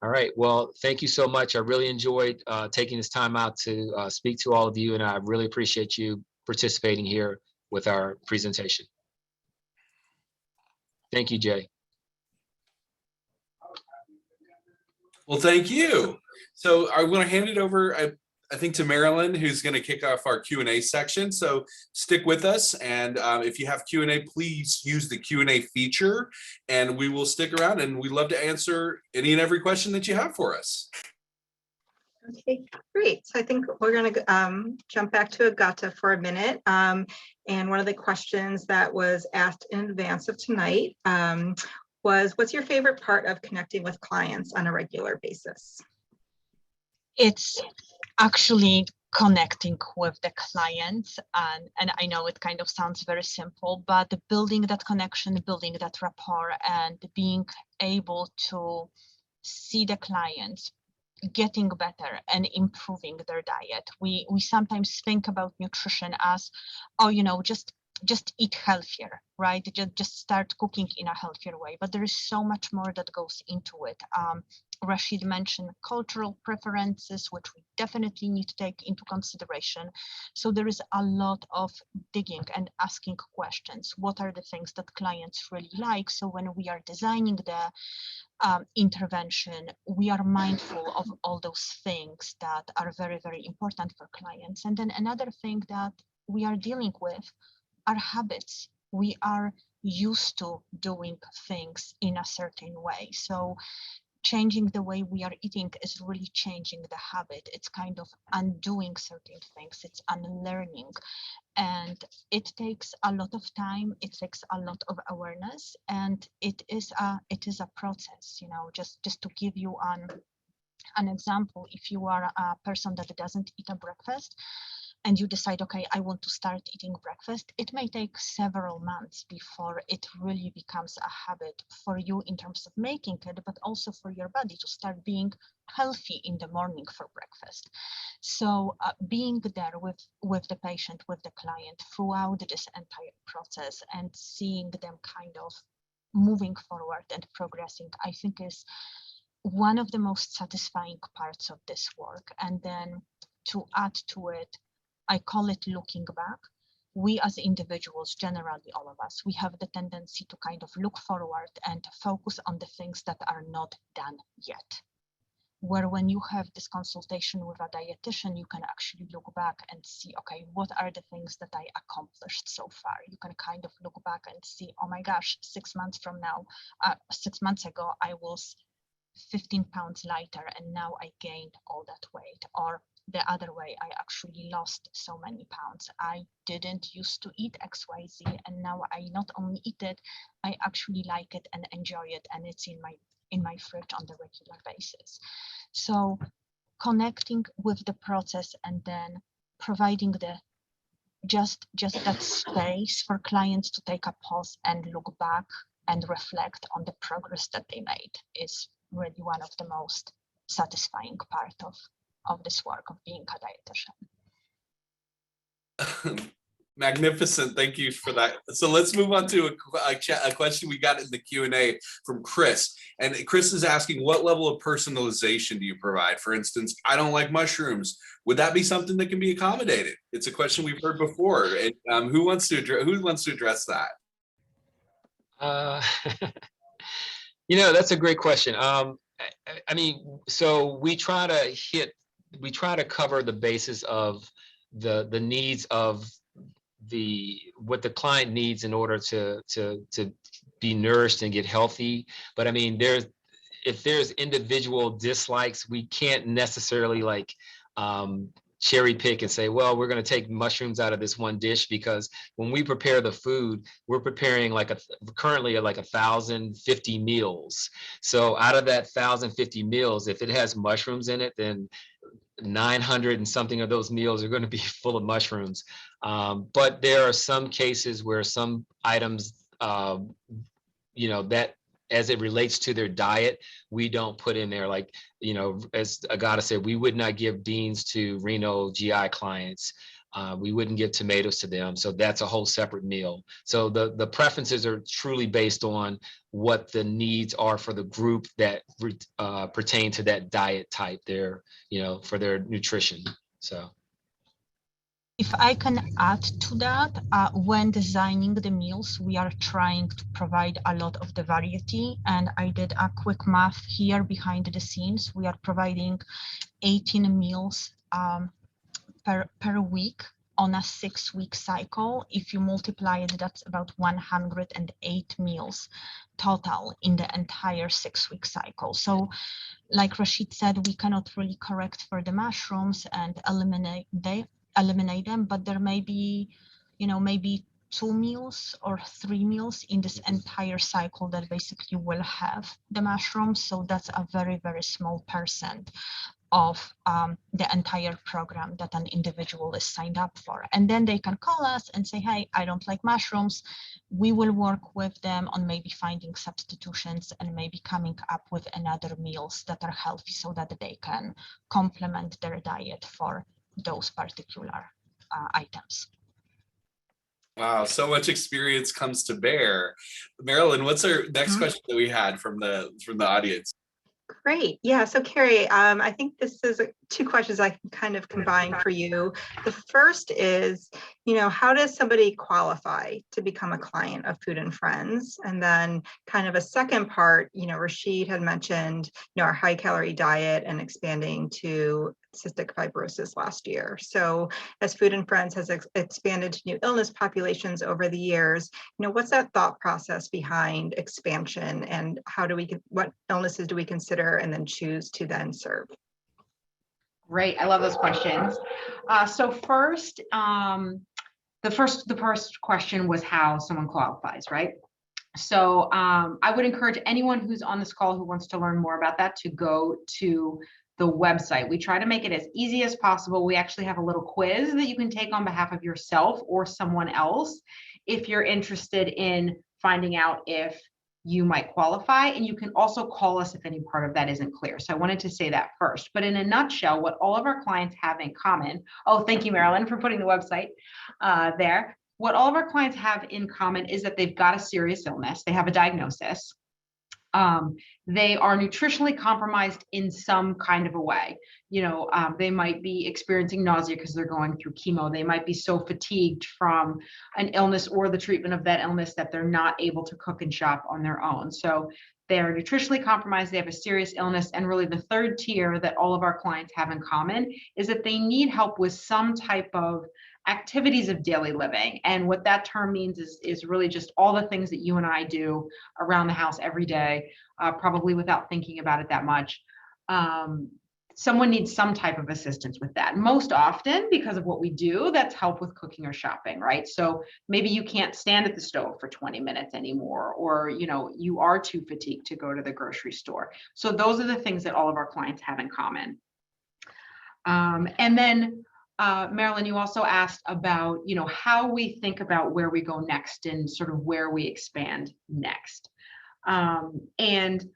[SPEAKER 7] All right, well, thank you so much. I really enjoyed taking this time out to speak to all of you, and I really appreciate you participating here with our presentation. Thank you, Jay.
[SPEAKER 3] Well, thank you. So I'm going to hand it over, I think, to Marilyn, who's going to kick off our Q&A section. So stick with us. And if you have Q&A, please use the Q&A feature and we will stick around and we'd love to answer any and every question that you have for us.
[SPEAKER 1] Okay, great. So I think we're going to jump back to Agata for a minute. And one of the questions that was asked in advance of tonight was, what's your favorite part of connecting with clients on a regular basis?
[SPEAKER 4] It's actually connecting with the clients, and I know it kind of sounds very simple, but building that connection, building that rapport, and being able to see the clients getting better and improving their diet. We sometimes think about nutrition as, oh, you know, just eat healthier, right? Just start cooking in a healthier way. But there is so much more that goes into it. Rasheed mentioned cultural preferences, which we definitely need to take into consideration. So there is a lot of digging and asking questions. What are the things that clients really like? So when we are designing the intervention, we are mindful of all those things that are very, very important for clients. And then another thing that we are dealing with are habits. We are used to doing things in a certain way. So changing the way we are eating is really changing the habit. It's kind of undoing certain things. It's unlearning. And it takes a lot of time. It takes a lot of awareness. And it is a process, you know, just to give you an example. If you are a person that doesn't eat a breakfast, and you decide, okay, I want to start eating breakfast, it may take several months before it really becomes a habit for you in terms of making it, but also for your body to start being healthy in the morning for breakfast. So being there with the patient, with the client throughout this entire process and seeing them kind of moving forward and progressing, I think is one of the most satisfying parts of this work. And then to add to it, I call it looking back. We as individuals, generally all of us, we have the tendency to kind of look forward and focus on the things that are not done yet. Where when you have this consultation with a dietitian, you can actually look back and see, okay, what are the things that I accomplished so far? You can kind of look back and see, oh my gosh, 6 months from now, 6 months ago, I was 15 pounds lighter and now I gained all that weight. Or the other way, I actually lost so many pounds. I didn't used to eat XYZ and now I not only eat it, I actually like it and enjoy it, and it's in my fridge on the regular basis. So connecting with the process and then providing just that space for clients to take a pause and look back and reflect on the progress that they made is really one of the most satisfying part of this work of being a dietitian.
[SPEAKER 3] Magnificent. Thank you for that. So let's move on to a question we got in the Q&A from Chris. And Chris is asking, what level of personalization do you provide? For instance, I don't like mushrooms. Would that be something that can be accommodated? It's a question we've heard before. And, who wants to address that?
[SPEAKER 7] That's a great question. I mean, so we try to cover the basis of the needs of what the client needs in order to be nourished and get healthy. But I mean, if there's individual dislikes, we can't necessarily like cherry pick and say, well, we're going to take mushrooms out of this one dish, because when we prepare the food, we're preparing currently 1,050 meals. So out of that 1,050 meals, if it has mushrooms in it, then 900 and something of those meals are going to be full of mushrooms. But there are some cases where some items, that as it relates to their diet, we don't put in there. Like, as Agata said, we would not give beans to renal GI clients. We wouldn't give tomatoes to them. So that's a whole separate meal. So the preferences are truly based on what the needs are for the group that pertain to that diet type there, for their nutrition. So.
[SPEAKER 4] If I can add to that, when designing the meals, we are trying to provide a lot of the variety. And I did a quick math here behind the scenes. We are providing 18 meals per week on a 6-week cycle. If you multiply it, that's about 108 meals total in the entire 6-week cycle. So like Rasheed said, we cannot really correct for the mushrooms and eliminate them, but there may be, maybe 2 meals or 3 meals in this entire cycle that basically will have the mushrooms. So that's a very, very small percent of the entire program that an individual is signed up for. And then they can call us and say, hey, I don't like mushrooms. We will work with them on maybe finding substitutions and maybe coming up with another meals that are healthy so that they can complement their diet for those particular items.
[SPEAKER 3] Wow, so much experience comes to bear. Marilyn, what's our next question that we had from the audience?
[SPEAKER 1] Great. Yeah. So Carrie, I think this is 2 questions I can kind of combine for you. The first is, how does somebody qualify to become a client of Food and Friends? And then kind of a second part, Rasheed had mentioned, our high calorie diet and expanding to cystic fibrosis last year. So as Food and Friends has expanded to new illness populations over the years, what's that thought process behind expansion, and what illnesses do we consider and then choose to then serve?
[SPEAKER 2] Great, I love those questions. So first, the first question was how someone qualifies, right? So I would encourage anyone who's on this call who wants to learn more about that to go to the website. We try to make it as easy as possible. We actually have a little quiz that you can take on behalf of yourself or someone else if you're interested in finding out if you might qualify. And you can also call us if any part of that isn't clear. So I wanted to say that first. But in a nutshell, what all of our clients have in common, thank you, Marilyn, for putting the website there. What all of our clients have in common is that they've got a serious illness. They have a diagnosis. They are nutritionally compromised in some kind of a way. They might be experiencing nausea because they're going through chemo. They might be so fatigued from an illness or the treatment of that illness that they're not able to cook and shop on their own. So they're nutritionally compromised, they have a serious illness, and really the third tier that all of our clients have in common is that they need help with some type of activities of daily living. And what that term means is really just all the things that you and I do around the house every day, probably without thinking about it that much. Someone needs some type of assistance with that. Most often, because of what we do, that's help with cooking or shopping, right? So maybe you can't stand at the stove for 20 minutes anymore, or you are too fatigued to go to the grocery store. So those are the things that all of our clients have in common. And then Marilyn, you also asked about, how we think about where we go next and sort of where we expand next. And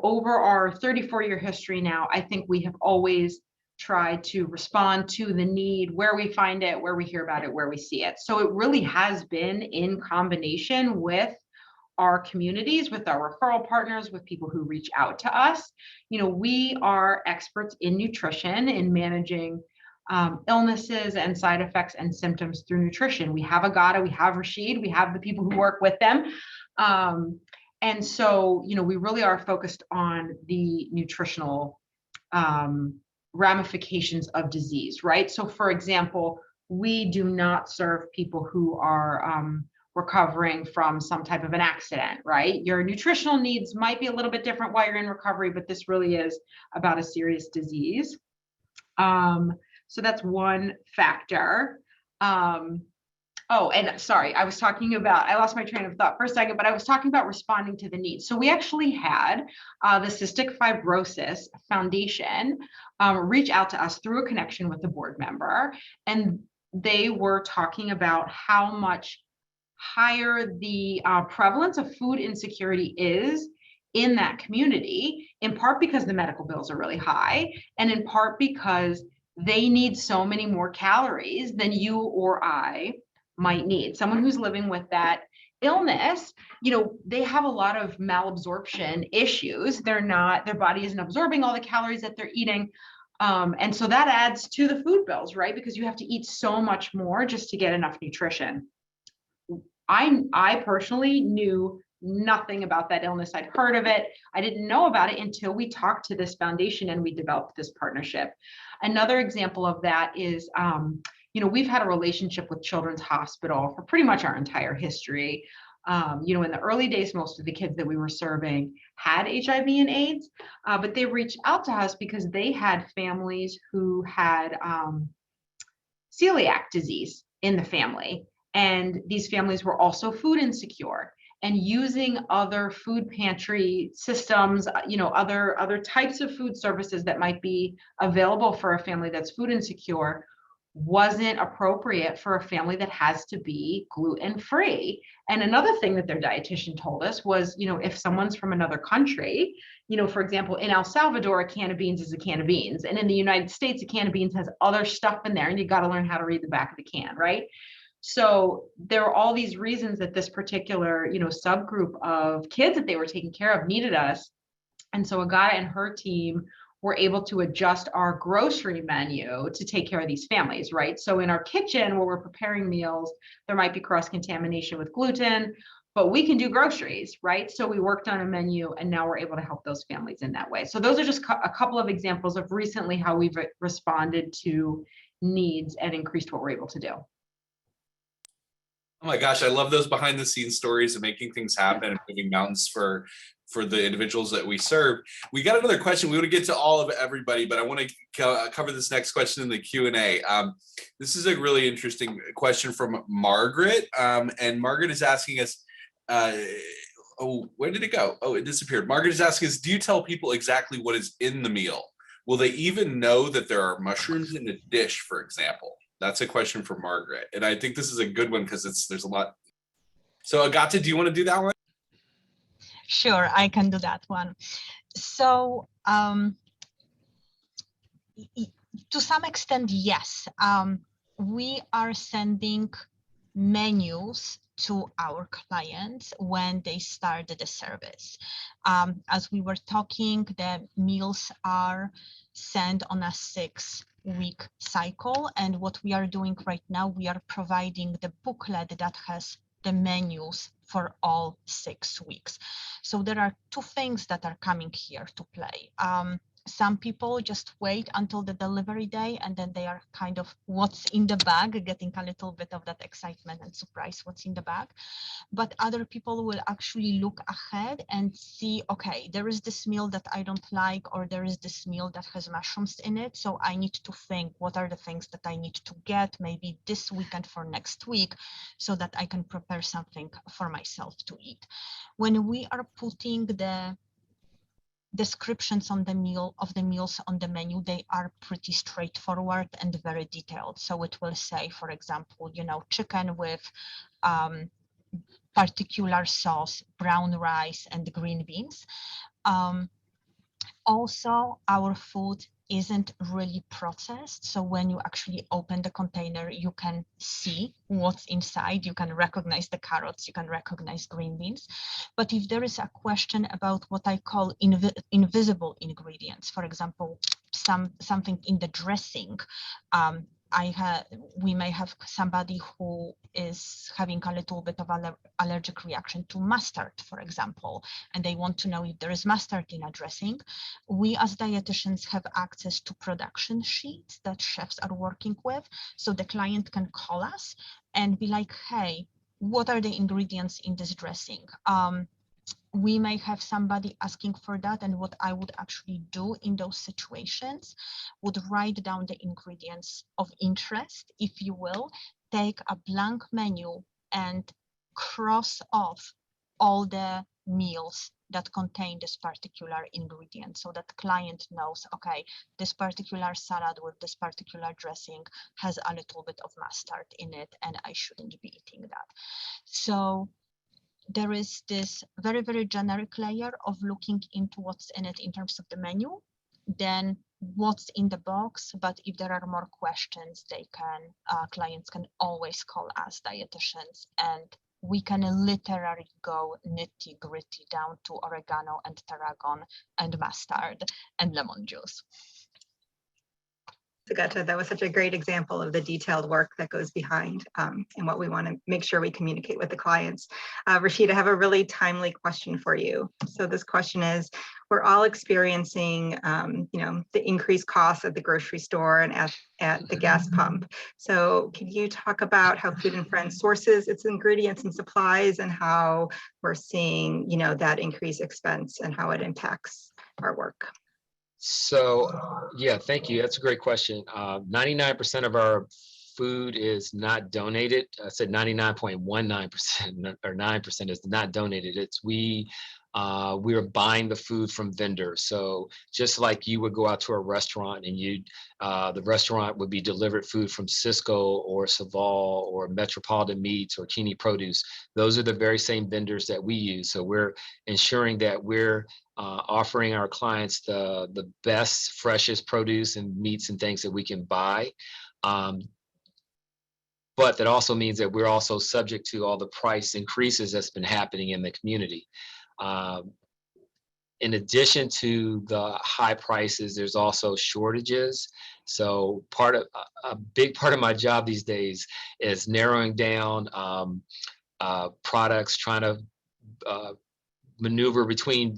[SPEAKER 2] over our 34-year history now, I think we have always try to respond to the need where we find it, where we hear about it, where we see it. So it really has been in combination with our communities, with our referral partners, with people who reach out to us. You know, we are experts in nutrition, in managing illnesses and side effects and symptoms through nutrition. We have Agata, we have Rasheed, we have the people who work with them. And so, you know, we really are focused on the nutritional ramifications of disease, right? So for example, we do not serve people who are recovering from some type of an accident, right? Your nutritional needs might be a little bit different while you're in recovery, but this really is about a serious disease. So that's one factor. Oh, and sorry, I lost my train of thought for a second, but I was talking about responding to the needs. So we actually had the Cystic Fibrosis Foundation reach out to us through a connection with a board member, and they were talking about how much higher the prevalence of food insecurity is in that community, in part because the medical bills are really high, and in part because they need so many more calories than you or I might need. Someone who's living with that illness, you know, they have a lot of malabsorption issues. Their body isn't absorbing all the calories that they're eating. And so that adds to the food bills, right? Because you have to eat so much more just to get enough nutrition. I personally knew nothing about that illness. I'd heard of it. I didn't know about it until we talked to this foundation and we developed this partnership. Another example of that is, you know, we've had a relationship with Children's Hospital for pretty much our entire history. You know, in the early days, most of the kids that we were serving had HIV and AIDS, but they reached out to us because they had families who had celiac disease in the family. And these families were also food insecure, and using other food pantry systems, you know, other types of food services that might be available for a family that's food insecure wasn't appropriate for a family that has to be gluten-free. And another thing that their dietitian told us was, you know, if someone's from another country, you know, for example, in El Salvador, a can of beans is a can of beans. And in the United States, a can of beans has other stuff in there, and you got to learn how to read the back of the can, right? So there are all these reasons that this particular, you know, subgroup of kids that they were taking care of needed us. And so Agata and her team were able to adjust our grocery menu to take care of these families, right? So in our kitchen where we're preparing meals, there might be cross-contamination with gluten, but we can do groceries, right? So we worked on a menu, and now we're able to help those families in that way. So those are just a couple of examples of recently how we've responded to needs and increased what we're able to do.
[SPEAKER 3] Oh my gosh, I love those behind the scenes stories of making things happen and moving mountains for the individuals that we serve. We got another question. We want to get to all of everybody, but I want to cover this next question in the Q&A. This is a really interesting question from Margaret. And Margaret is asking us, oh, where did it go? Oh, it disappeared. Margaret is asking us, do you tell people exactly what is in the meal? Will they even know that there are mushrooms in the dish, for example? That's a question for Margaret. And I think this is a good one because there's a lot. So Agata, do you want to do that one?
[SPEAKER 4] Sure, I can do that one. So to some extent, yes. We are sending menus to our clients when they start the service. As we were talking, the meals are sent on a 6-week cycle. And what we are doing right now, we are providing the booklet that has the menus for all 6 weeks. So there are two things that are coming here to play. Some people just wait until the delivery day, and then they are kind of what's in the bag, getting a little bit of that excitement and surprise what's in the bag. But other people will actually look ahead and see, okay, there is this meal that I don't like, or there is this meal that has mushrooms in it. So I need to think, what are the things that I need to get maybe this weekend for next week, so that I can prepare something for myself to eat. When we are putting the descriptions on the meals on the menu, they are pretty straightforward and very detailed. So it will say, for example, you know, chicken with particular sauce, brown rice, and green beans. Also, our food isn't really processed. So when you actually open the container, you can see what's inside. You can recognize the carrots, you can recognize green beans. But if there is a question about what I call invisible ingredients, for example, something in the dressing, we may have somebody who is having a little bit of allergic reaction to mustard, for example, and they want to know if there is mustard in a dressing. We as dietitians have access to production sheets that chefs are working with, so the client can call us and be like, hey, what are the ingredients in this dressing? We may have somebody asking for that, and what I would actually do in those situations would write down the ingredients of interest, if you will, take a blank menu and cross off all the meals that contain this particular ingredient, so that client knows, okay, this particular salad with this particular dressing has a little bit of mustard in it, and I shouldn't be eating that. So there is this very, very generic layer of looking into what's in it in terms of the menu, then what's in the box. But if there are more questions, clients can always call us dietitians, and we can literally go nitty gritty down to oregano and tarragon and mustard and lemon juice.
[SPEAKER 1] Agata, that was such a great example of the detailed work that goes behind and what we want to make sure we communicate with the clients. Rasheed, I have a really timely question for you. So this question is, we're all experiencing, the increased costs at the grocery store and at the gas pump. So can you talk about how Food and Friends sources its ingredients and supplies, and how we're seeing, that increased expense and how it impacts our work?
[SPEAKER 7] So, yeah, thank you. That's a great question. 99% of our food is not donated. I said 99.19% or 9% is not donated. It's we are buying the food from vendors. So just like you would go out to a restaurant and the restaurant would be delivered food from Cisco or Saval or Metropolitan Meats or Keeney Produce. Those are the very same vendors that we use. So we're ensuring that we're offering our clients the best, freshest produce and meats and things that we can buy. But that also means that we're also subject to all the price increases that's been happening in the community. In addition to the high prices, there's also shortages. So a big part of my job these days is narrowing down products, trying to maneuver between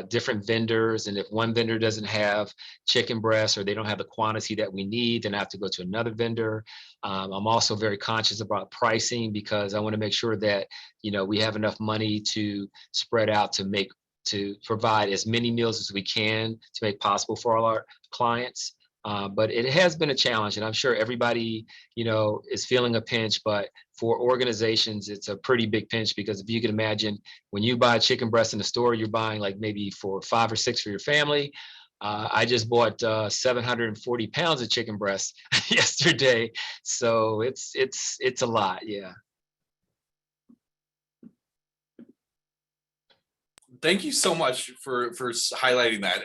[SPEAKER 7] different vendors. And if one vendor doesn't have chicken breasts or they don't have the quantity that we need, then I have to go to another vendor. I'm also very conscious about pricing, because I want to make sure that, we have enough money to spread out to provide as many meals as we can to make possible for all our clients. But it has been a challenge, and I'm sure everybody, is feeling a pinch, but for organizations, it's a pretty big pinch, because if you can imagine, when you buy chicken breast in the store, you're buying like maybe for 5 or 6 for your family. I just bought 740 pounds of chicken breast yesterday. So it's a lot. Yeah.
[SPEAKER 3] Thank you so much for highlighting that.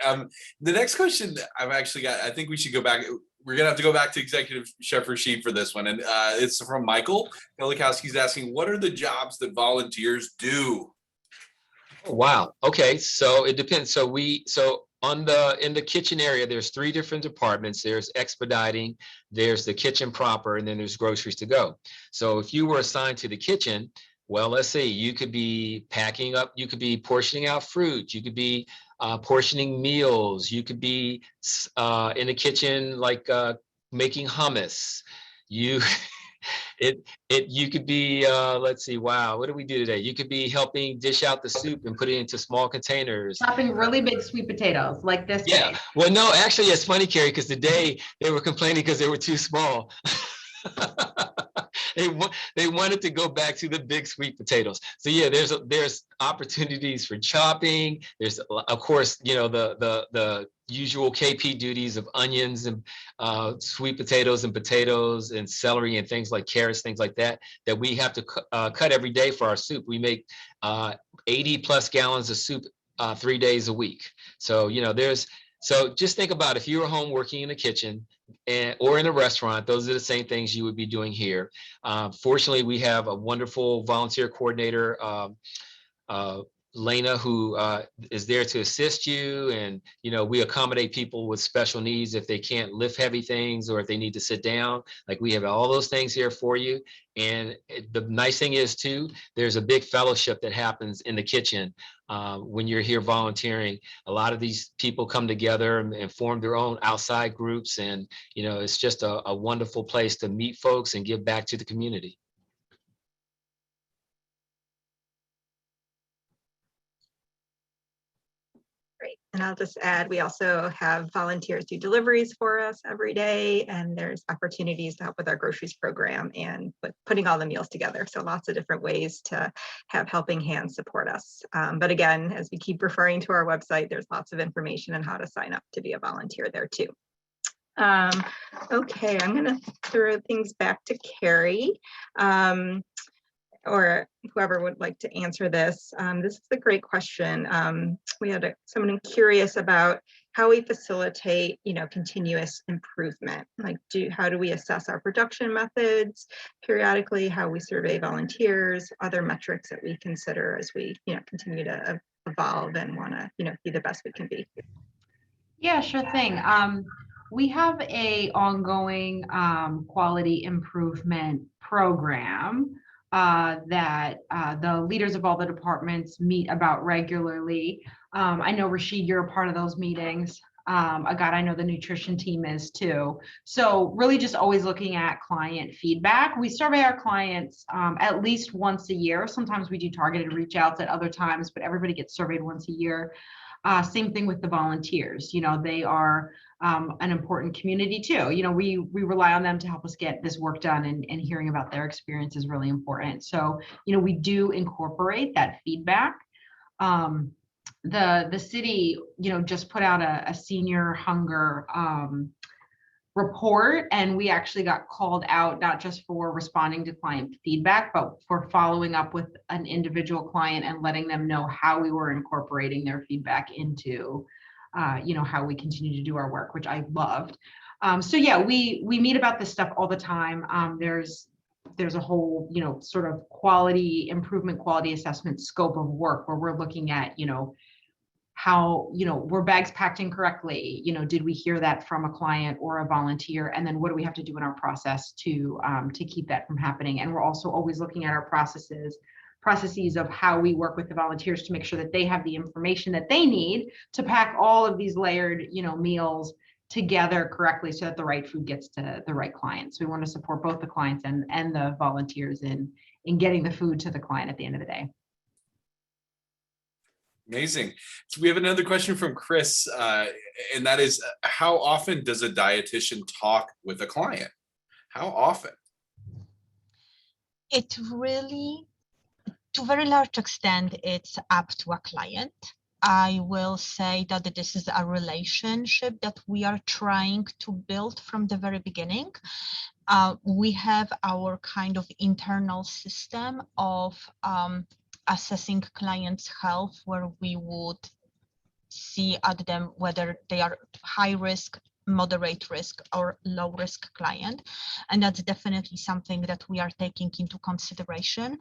[SPEAKER 3] The next question I've actually got, I think we should go back. We're gonna have to go back to Executive Chef Rasheed for this one, and it's from Michael Helikowski's asking, what are the jobs that volunteers do?
[SPEAKER 7] Oh, wow. Okay, so it depends. So in the kitchen area, there's 3 different departments. There's expediting, there's the kitchen proper, and then there's groceries to go. So if you were assigned to the kitchen, well, let's say you could be packing up, you could be portioning out fruit, you could be portioning meals, you could be in the kitchen like making hummus. You could be let's see, wow, what did we do today? You could be helping dish out the soup and put it into small containers.
[SPEAKER 2] Chopping really big sweet potatoes like this.
[SPEAKER 7] Yeah.
[SPEAKER 2] Day.
[SPEAKER 7] Well, no, actually, it's funny, Carrie, because today they were complaining because they were too small. They wanted to go back to the big sweet potatoes. So yeah, there's opportunities for chopping. There's, of course, the usual KP duties of onions and sweet potatoes and celery and things like carrots, things like that we have to cut every day for our soup. We make 80 plus gallons of soup 3 days a week. So there's So just think about if you were home working in the kitchen or in a restaurant, those are the same things you would be doing here. Fortunately, we have a wonderful volunteer coordinator, Lena, who is there to assist you. And, we accommodate people with special needs if they can't lift heavy things or if they need to sit down. Like, we have all those things here for you. And the nice thing is too, there's a big fellowship that happens in the kitchen when you're here volunteering. A lot of these people come together and form their own outside groups. And, it's just a wonderful place to meet folks and give back to the community.
[SPEAKER 1] Great. And I'll just add, we also have volunteers do deliveries for us every day, and there's opportunities to help with our groceries program and putting all the meals together. So lots of different ways to have helping hands support us. But again, as we keep referring to our website, there's lots of information on how to sign up to be a volunteer there too. Okay, I'm going to throw things back to Carrie. Or whoever would like to answer this. This is a great question. We had someone curious about how we facilitate, continuous improvement. Like, how do we assess our production methods periodically? How we survey volunteers? Other metrics that we consider as we, continue to evolve and want to, be the best we can be. Yeah,
[SPEAKER 2] sure thing. We have a ongoing quality improvement program that the leaders of all the departments meet about regularly. I know, Rasheed, you're a part of those meetings. Agata, I know the nutrition team is too. So really just always looking at client feedback. We survey our clients at least once a year. Sometimes we do targeted reach outs at other times, but everybody gets surveyed once a year. Same thing with the volunteers. They are an important community too. We rely on them to help us get this work done, and hearing about their experience is really important. So, we do incorporate that feedback. The city, just put out a senior hunger report, and we actually got called out not just for responding to client feedback, but for following up with an individual client and letting them know how we were incorporating their feedback into how we continue to do our work, which I loved. So yeah, we meet about this stuff all the time. There's a whole sort of quality improvement, quality assessment scope of work where we're looking at how were bags packed incorrectly, did we hear that from a client or a volunteer, and then what do we have to do in our process to keep that from happening. And we're also always looking at our processes of how we work with the volunteers to make sure that they have the information that they need to pack all of these layered meals together correctly so that the right food gets to the right client. So we want to support both the clients and the volunteers in getting the food to the client at the end of the day.
[SPEAKER 3] Amazing. So we have another question from Chris, and that is, how often does a dietitian talk with a client? How often?
[SPEAKER 4] It really, to a very large extent, it's up to a client. I will say that this is a relationship that we are trying to build from the very beginning. We have our kind of internal system of assessing clients' health, where we would see at them whether they are high risk, moderate risk, or low risk client. And that's definitely something that we are taking into consideration.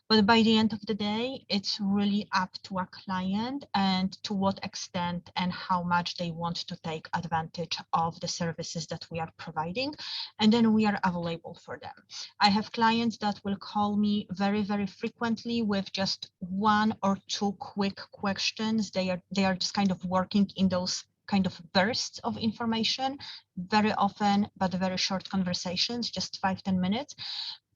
[SPEAKER 4] But by the end of the day, it's really up to a client and to what extent and how much they want to take advantage of the services that we are providing. And then we are available for them. I have clients that will call me very, very frequently with just one or two quick questions. They are just kind of working in those kind of bursts of information, very often, but very short conversations, just 5-10 minutes.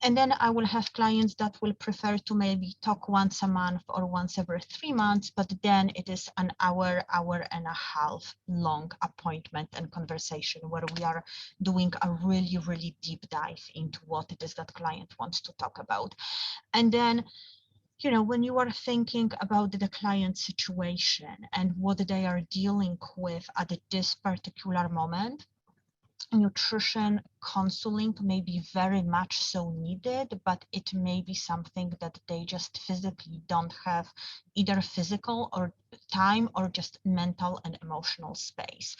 [SPEAKER 4] And then I will have clients that will prefer to maybe talk once a month or once every 3 months, but then it is an hour and a half long appointment and conversation where we are doing a really, really deep dive into what it is that client wants to talk about. And then when you are thinking about the client situation and what they are dealing with at this particular moment, nutrition counseling may be very much so needed, but it may be something that they just physically don't have either physical or time or just mental and emotional space.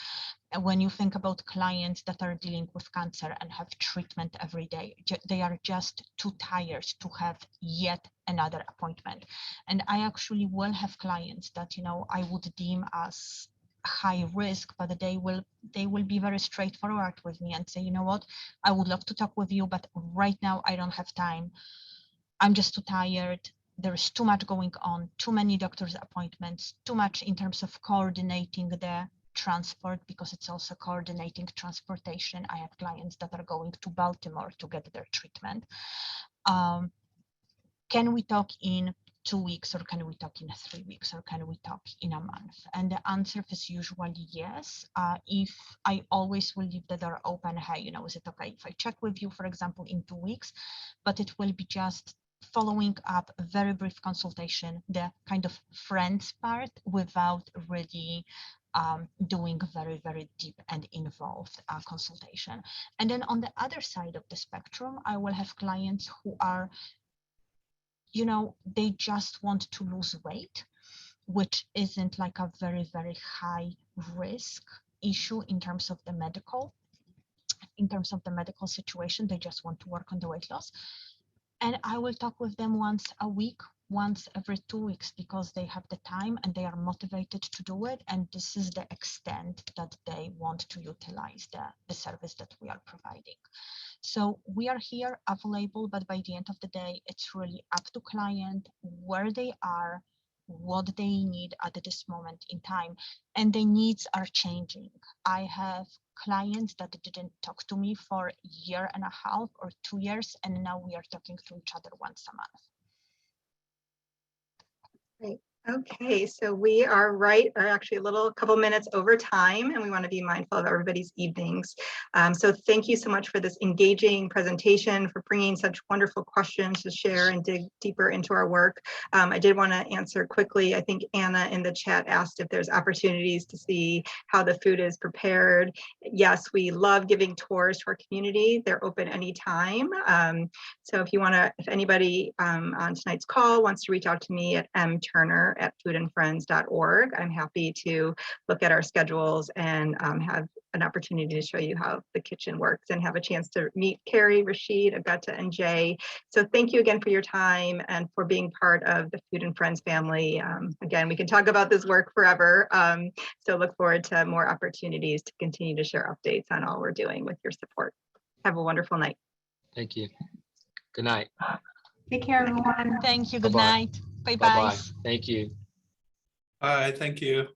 [SPEAKER 4] And when you think about clients that are dealing with cancer and have treatment every day, they are just too tired to have yet another appointment. And I actually will have clients that, you know, I would deem as high risk, but they will be very straightforward with me and say, you know what, I would love to talk with you, but right now I don't have time. I'm just too tired. There's too much going on, too many doctor's appointments, too much in terms of coordinating the transport, because it's also coordinating transportation. I have clients that are going to Baltimore to get their treatment. Can we talk in 2 weeks, or can we talk in 3 weeks, or can we talk in a month? And the answer is usually yes. If I always will leave the door open, hey, you know, is it okay if I check with you, for example, in 2 weeks? But it will be just following up a very brief consultation, the kind of friends part, without really doing very, very deep and involved consultation. And then on the other side of the spectrum, I will have clients who are, you know, they just want to lose weight, which isn't like a very, very high risk issue in terms of the medical situation. They just want to work on the weight loss. And I will talk with them once a week, once every 2 weeks, because they have the time and they are motivated to do it. And this is the extent that they want to utilize the service that we are providing. So we are here available, but by the end of the day, it's really up to client where they are, what they need at this moment in time, and the needs are changing. I have clients that didn't talk to me for a year and a half or 2 years, and now we are talking to each other once a month.
[SPEAKER 1] Great. Okay, so we are actually a couple minutes over time, and we want to be mindful of everybody's evenings. So thank you so much for this engaging presentation, for bringing such wonderful questions to share and dig deeper into our work. I did want to answer quickly. I think Anna in the chat asked if there's opportunities to see how the food is prepared. Yes, we love giving tours to our community. They're open anytime. So if anybody on tonight's call wants to reach out to me at mturner@foodandfriends.org, I'm happy to look at our schedules and have an opportunity to show you how the kitchen works and have a chance to meet Carrie, Rasheed, Agata, and Jay. So thank you again for your time and for being part of the Food and Friends family. Again, we can talk about this work forever. So look forward to more opportunities to continue to share updates on all we're doing with your support. Have a wonderful night.
[SPEAKER 7] Thank you. Good night.
[SPEAKER 2] Take care, everyone.
[SPEAKER 4] Thank you. Good
[SPEAKER 7] Bye-bye.
[SPEAKER 4] night. Bye-bye.
[SPEAKER 7] Bye-bye. Thank you.
[SPEAKER 3] All right, thank you.